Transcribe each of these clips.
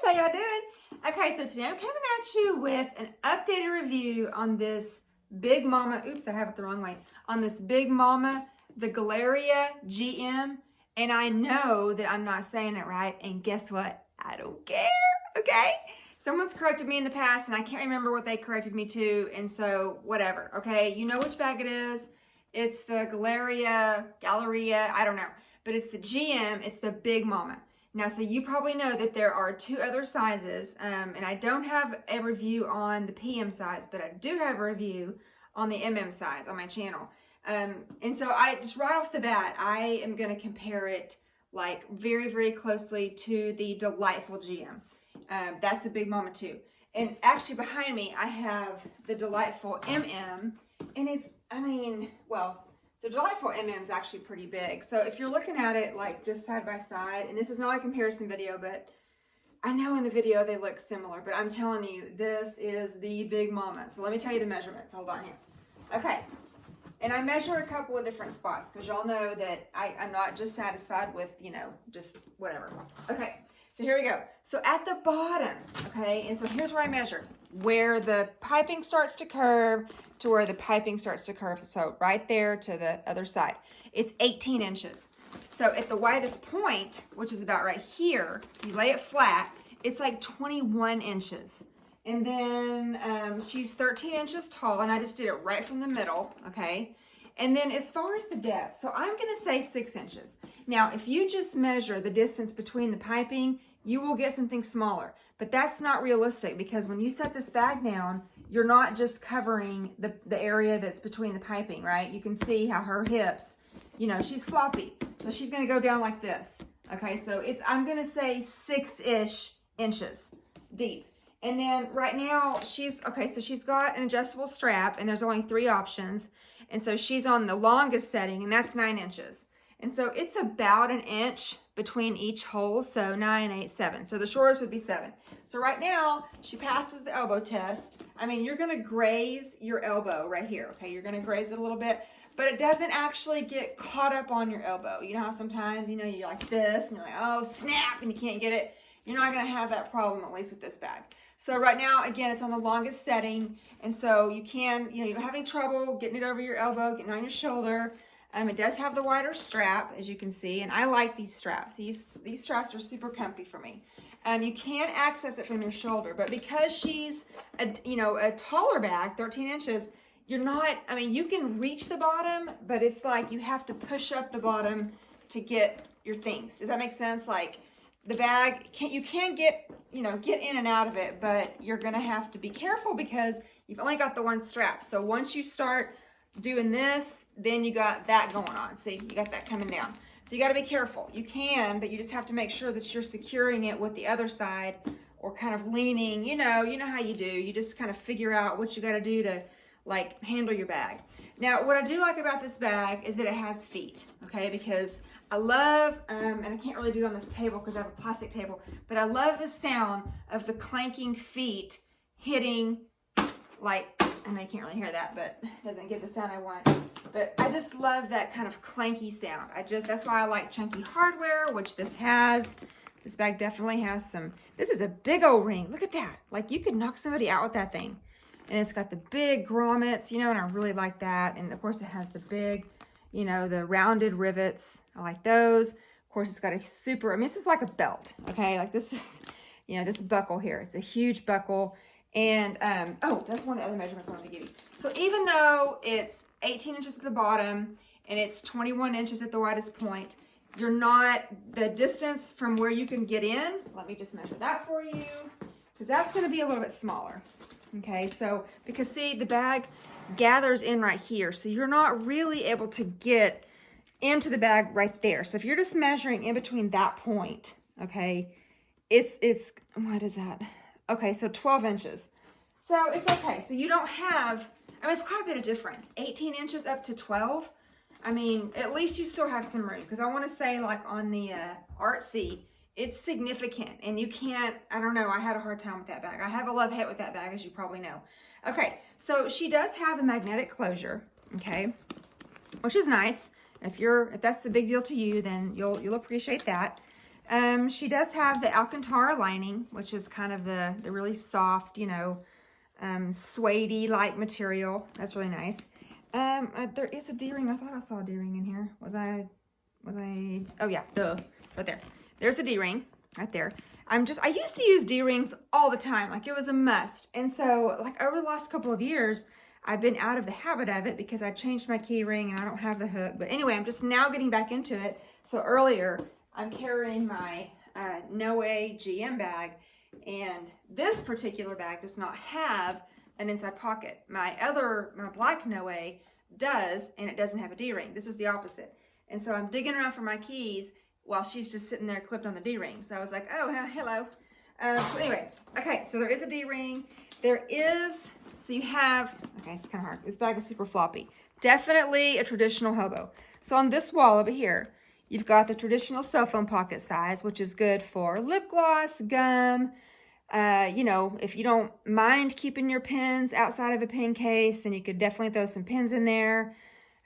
How y'all doing? Okay, so today I'm coming at you with an updated review on this Big Mama. Oops, I have it the wrong way. On this Big Mama, the Galliera GM. And I know that I'm not saying it right. And guess what? I don't care. Okay? Someone's corrected me in the past and I can't remember what they corrected me to. And so whatever. Okay? You know which bag it is. It's the Galleria, I don't know. But it's the GM. It's the Big Mama. Now, so you probably know that there are two other sizes, and I don't have a review on the PM size, but I do have a review on the MM size on my channel. And so I just right off the bat, I am going to compare it like very, very closely to the Delightful GM. That's a Big Mama too. And actually behind me, I have the Delightful MM, and it's, I mean, well, the Delightful MM is actually pretty big. So if you're looking at it like just side by side, and this is not a comparison video, but I know in the video they look similar, but I'm telling you, this is the Big Mama. So let me tell you the measurements. Hold on here. Okay. And I measure a couple of different spots because y'all know that I'm not just satisfied with, you know, just whatever. Okay. So here we go. So at the bottom, okay, and so here's where I measure. Where the piping starts to curve to where the piping starts to curve. So right there to the other side. It's 18 inches. So at the widest point, which is about right here, you lay it flat, it's like 21 inches. And then she's 13 inches tall, and I just did it right from the middle, okay? And then as far as the depth, so I'm gonna say 6 inches. Now, if you just measure the distance between the piping, you will get something smaller. But that's not realistic because when you set this bag down, you're not just covering the area that's between the piping, right? You can see how her hips, you know, she's floppy. So she's gonna go down like this. Okay, so I'm gonna say 6-ish inches deep. And then right now so she's got an adjustable strap and there's only 3 options. And so she's on the longest setting and that's 9 inches. And so it's about an inch between each hole. So 9, 8, 7. So the shortest would be 7. So right now she passes the elbow test. I mean, you're going to graze your elbow right here. Okay. You're going to graze it a little bit, but it doesn't actually get caught up on your elbow. You know how sometimes, you know, you're like this and you're like, oh, snap, and you can't get it. You're not going to have that problem, at least with this bag. So right now, again, it's on the longest setting. And so you don't have any trouble getting it over your elbow, getting it on your shoulder. It does have the wider strap, as you can see, and I like these straps. These straps are super comfy for me. You can access it from your shoulder, but because she's a taller bag, 13 inches, you can reach the bottom, but it's like you have to push up the bottom to get your things. Does that make sense? Like the bag, you can get in and out of it, but you're gonna have to be careful because you've only got the one strap. So once you start doing this, then you got that going on. See, you got that coming down. So you got to be careful. You can, but you just have to make sure that you're securing it with the other side or kind of leaning, you know how you do. You just kind of figure out what you got to do to like handle your bag. Now, what I do like about this bag is that it has feet, okay? Because I love, and I can't really do it on this table because I have a plastic table, but I love the sound of the clanking feet hitting, like, I know you can't really hear that, but it doesn't give the sound I want. But I just love that kind of clanky sound. That's why I like chunky hardware, which this has. This bag definitely has some. This is a big old ring. Look at that. Like you could knock somebody out with that thing. And it's got the big grommets, and I really like that. And of course it has the big, the rounded rivets. I like those. Of course it's got a super, this is like a belt, okay? Like this is, this buckle here. It's a huge buckle. And, that's one of the other measurements I wanted to give you. So even though it's 18 inches at the bottom and it's 21 inches at the widest point, the distance from where you can get in, let me just measure that for you, because that's going to be a little bit smaller. Okay, so, because see, the bag gathers in right here, so you're not really able to get into the bag right there. So if you're just measuring in between that point, okay, it's, what is that? Okay, so 12 inches. So it's okay. So you don't have, it's quite a bit of difference. 18 inches up to 12. At least you still have some room. Because I want to say, like, on the Artsy, it's significant. And you can't, I don't know, I had a hard time with that bag. I have a love-hate with that bag, as you probably know. Okay, so she does have a magnetic closure, okay, which is nice. If that's a big deal to you, then you'll appreciate that. She does have the Alcantara lining, which is kind of the really soft, you know, suede-y-like material. That's really nice. There is a D-ring. I thought I saw a D-ring in here. Was I, oh yeah, right there. There's a D-ring right there. I used to use D-rings all the time. Like, it was a must. And so, like, over the last couple of years, I've been out of the habit of it because I changed my key ring and I don't have the hook. But anyway, I'm just now getting back into it. So earlier, I'm carrying my Noe GM bag, and this particular bag does not have an inside pocket. My black Noe does, and it doesn't have a D-ring. This is the opposite. And so I'm digging around for my keys while she's just sitting there clipped on the D-ring. So I was like, oh, hello. So anyway, okay, so there is a D-ring. There is, so you have, okay, it's kind of hard. This bag is super floppy. Definitely a traditional hobo. So on this wall over here, you've got the traditional cell phone pocket size, which is good for lip gloss, gum. You know, if you don't mind keeping your pens outside of a pen case, then you could definitely throw some pens in there.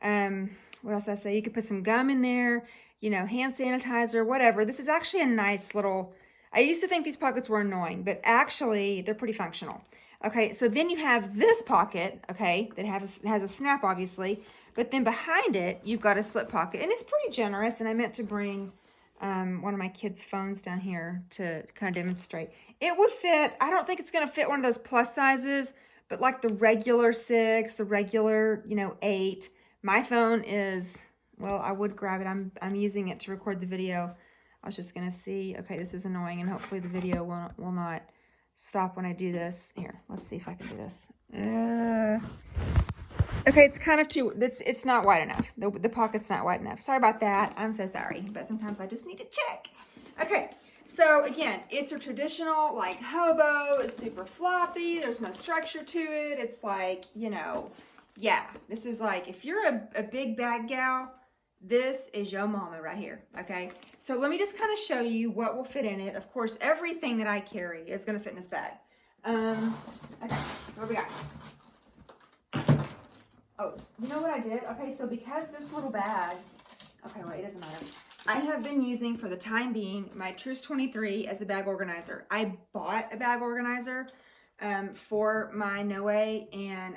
What else did I say? You could put some gum in there, you know, hand sanitizer, whatever. This is actually a nice little, I used to think these pockets were annoying, but actually they're pretty functional. Okay, so then you have this pocket, okay, that has a snap, obviously, but then behind it, you've got a slip pocket, and it's pretty generous, and I meant to bring one of my kids' phones down here to kind of demonstrate. It would fit, I don't think it's going to fit one of those plus sizes, but like the regular 6, the regular, you know, 8. My phone is, well, I would grab it. I'm using it to record the video. I was just going to see, okay, this is annoying, and hopefully the video will not stop when I do this. Here, let's see if I can do this. Okay, it's kind of too, it's not wide enough. The pocket's not wide enough. Sorry about that. I'm so sorry, but sometimes I just need to check. Okay, so again, it's a traditional, like, hobo. It's super floppy. There's no structure to it. It's like, you know, yeah, this is like, if you're a big bag gal, this is your mama right here, okay? So let me just kind of show you what will fit in it. Of course, everything that I carry is going to fit in this bag. Okay, so what we got? Oh, you know what I did? Okay, so because this little bag, okay, wait, it doesn't matter. I have been using, for the time being, my Truce 23 as a bag organizer. I bought a bag organizer for my Noe, and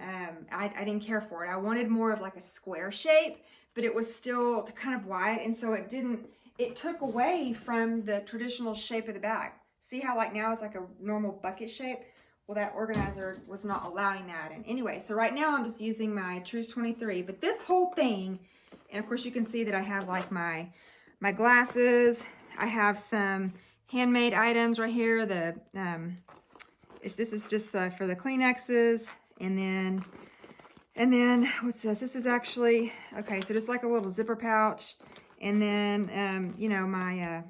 I didn't care for it. I wanted more of like a square shape, but it was still kind of wide, and so it took away from the traditional shape of the bag. See how like now it's like a normal bucket shape? Well, that organizer was not allowing that. And anyway, so right now I'm just using my Truce 23, but this whole thing, and of course you can see that I have like my glasses. I have some handmade items right here. This is just for the Kleenexes, and then what's this? This is actually, okay, so just like a little zipper pouch, and then you know, my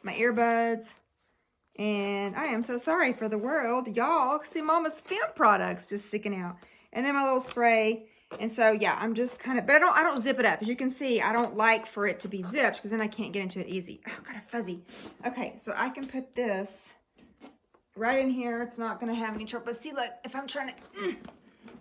my earbuds. And I am so sorry for the world, y'all. See Mama's Fem products just sticking out, and then my little spray. And so yeah, I'm just kind of, but I don't zip it up. As you can see, I don't like for it to be zipped because then I can't get into it easy. Oh, got a fuzzy. Okay, so I can put this right in here. It's not going to have any trouble. But see, look, if I'm trying to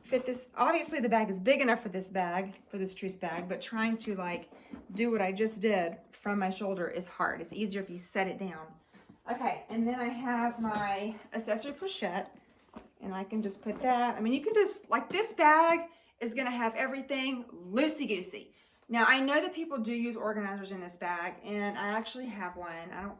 fit this, obviously the bag is big enough for this bag, for this Truce bag, but trying to like do what I just did from my shoulder is hard. It's easier if you set it down. Okay, and then I have my accessory pochette, and I can just put that. I mean, you can just, like, this bag is going to have everything loosey-goosey. Now, I know that people do use organizers in this bag, and I actually have one. I don't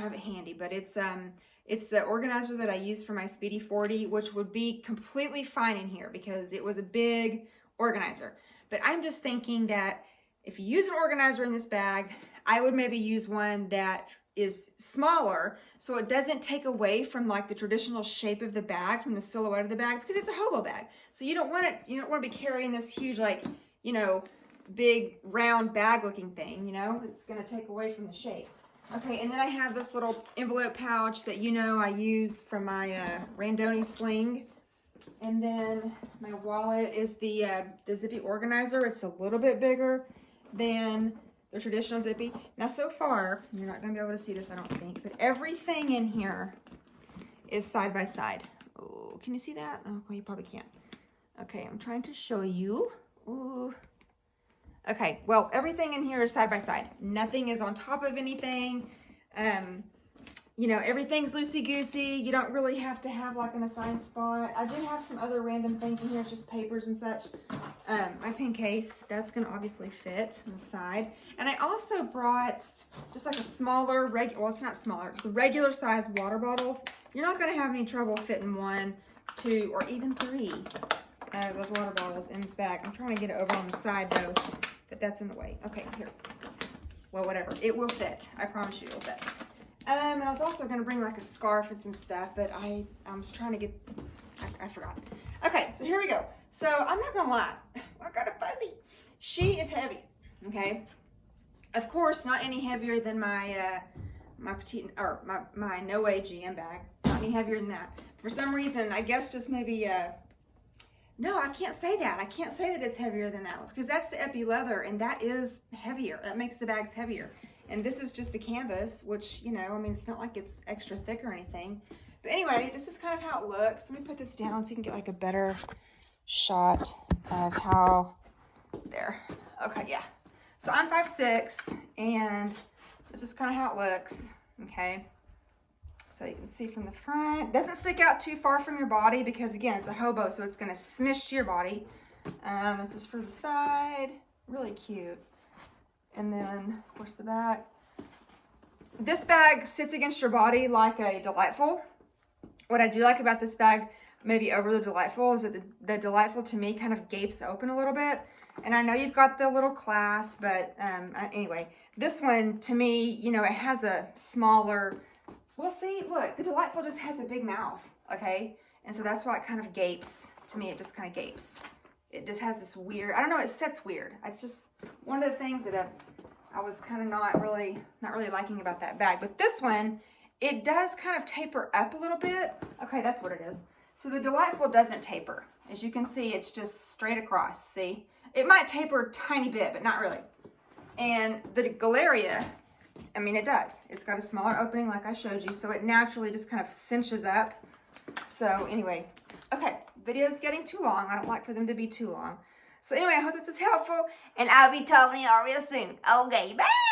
have it handy, but it's the organizer that I use for my Speedy 40, which would be completely fine in here because it was a big organizer. But I'm just thinking that if you use an organizer in this bag, I would maybe use one that is smaller, so it doesn't take away from like the traditional shape of the bag, from the silhouette of the bag, because it's a hobo bag. So you don't want to be carrying this huge, like, you know, big round bag looking thing, you know. It's going to take away from the shape. Okay, and then I have this little envelope pouch that, you know, I use for my Randoni sling. And then my wallet is the zippy organizer. It's a little bit bigger than the traditional zippy. Now, so far, you're not going to be able to see this, I don't think, but everything in here is side by side. Oh, can you see that? Oh, well, you probably can't. Okay, I'm trying to show you. Ooh. Okay, well, everything in here is side by side. Nothing is on top of anything. You know, everything's loosey-goosey. You don't really have to have like an assigned spot. I do have some other random things in here, just papers and such. My pen case, that's gonna obviously fit inside. And I also brought just like a smaller, well, it's not smaller, the regular size water bottles. You're not gonna have any trouble fitting 1, 2, or even 3 of those water bottles in this bag. I'm trying to get it over on the side though, but that's in the way. Okay, here. Well, whatever, it will fit. I promise you it will fit. And I was also gonna bring like a scarf and some stuff, but I was trying to get, I forgot. Okay, so here we go. So I'm not gonna lie, I got a fuzzy. She is heavy, okay? Of course, not any heavier than my my petite, or my No Way GM bag. Not any heavier than that. For some reason, I guess just maybe, no, I can't say that. I can't say that it's heavier than that one because that's the epi leather and that is heavier. That makes the bags heavier. And this is just the canvas, which, you know, I mean, it's not like it's extra thick or anything. But anyway, this is kind of how it looks. Let me put this down so you can get like a better shot of how, there. Okay, yeah. So I'm 5'6", and this is kind of how it looks, okay? So you can see from the front. It doesn't stick out too far from your body because, again, it's a hobo, so it's going to smish to your body. This is for the side. Really cute. And then, of course, the back. This bag sits against your body like a Delightful. What I do like about this bag, maybe over the Delightful, is that the Delightful to me kind of gapes open a little bit. And I know you've got the little clasp, but anyway, this one to me, you know, it has a smaller, well, see, look, the Delightful just has a big mouth, okay? And so that's why it kind of gapes. To me, it just kind of gapes. It just has this weird, I don't know, it sits weird. It's just one of the things that I was kind of not really liking about that bag. But this one, it does kind of taper up a little bit. Okay, that's what it is. So the Delightful doesn't taper. As you can see, it's just straight across, see? It might taper a tiny bit, but not really. And the Galliera, I mean, it does. It's got a smaller opening like I showed you, so it naturally just kind of cinches up. So anyway, okay, video's getting too long. I don't like for them to be too long. So anyway, I hope this was helpful, and I'll be talking to y'all real soon. Okay, bye!